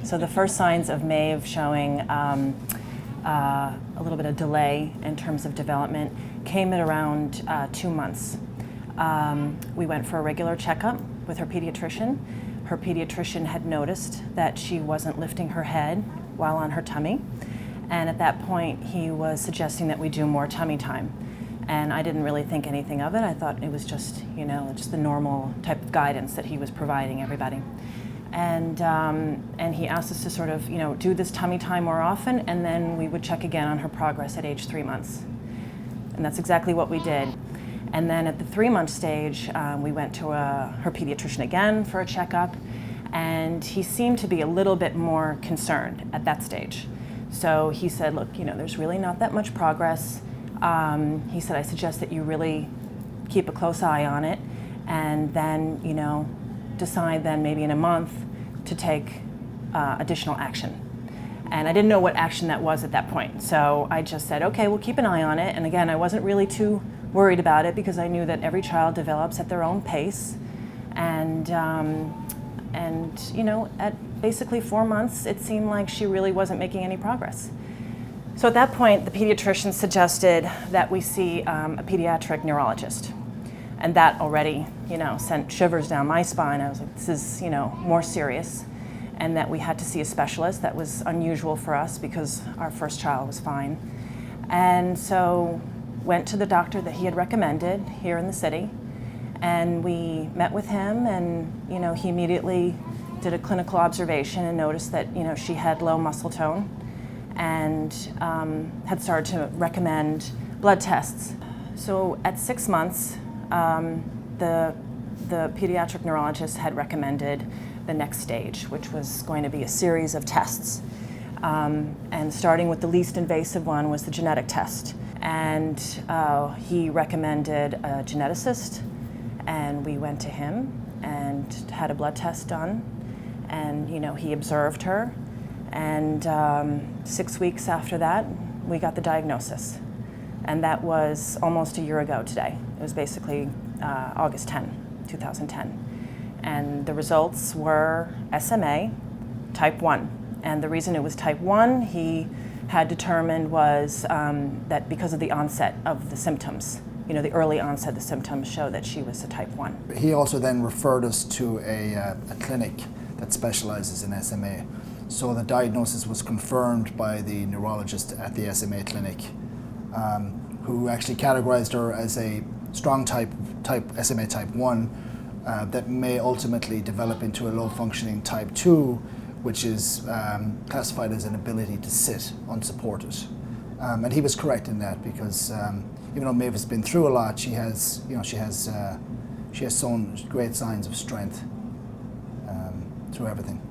So the first signs of Maeve showing a little bit of delay in terms of development came at around 2 months. We went for a regular checkup with her pediatrician. Her pediatrician had noticed that she wasn't lifting her head while on her tummy. And at that point, he was suggesting that we do more tummy time. And I didn't really think anything of it. I thought it was just, just the normal type of guidance that he was providing everybody. And he asked us to sort of, do this tummy time more often, and then we would check again on her progress at age 3 months. And that's exactly what we did. And then at the 3-month stage, we went to her pediatrician again for a checkup, and he seemed to be a little bit more concerned at that stage. So he said, look, there's really not that much progress. He said, I suggest that you really keep a close eye on it, and then, decide then maybe in a month to take additional action. And I didn't know what action that was at that point. So I just said, okay, we'll keep an eye on it. And again, I wasn't really too worried about it because I knew that every child develops at their own pace. And at basically 4 months, it seemed like she really wasn't making any progress. So at that point, the pediatrician suggested that we see a pediatric neurologist. And that already, sent shivers down my spine. I was like, this is, more serious. And that we had to see a specialist. That was unusual for us because our first child was fine. And so went to the doctor that he had recommended here in the city. And we met with him, and, he immediately did a clinical observation and noticed that, she had low muscle tone and had started to recommend blood tests. So at 6 months, the pediatric neurologist had recommended the next stage, which was going to be a series of tests. And starting with the least invasive one was the genetic test. And he recommended a geneticist, and we went to him and had a blood test done. And he observed her, and 6 weeks after that, we got the diagnosis. And that was almost a year ago today. It was basically August 10, 2010. And the results were SMA type 1. And the reason it was type 1, he had determined was that because of the onset of the symptoms, the early onset of the symptoms show that she was a type 1. He also then referred us to a clinic that specializes in SMA. So the diagnosis was confirmed by the neurologist at the SMA clinic, who actually categorized her as a strong type SMA type 1 that may ultimately develop into a low-functioning type 2, which is classified as an ability to sit unsupported. And he was correct in that because even though Maeve has been through a lot, she has shown great signs of strength through everything.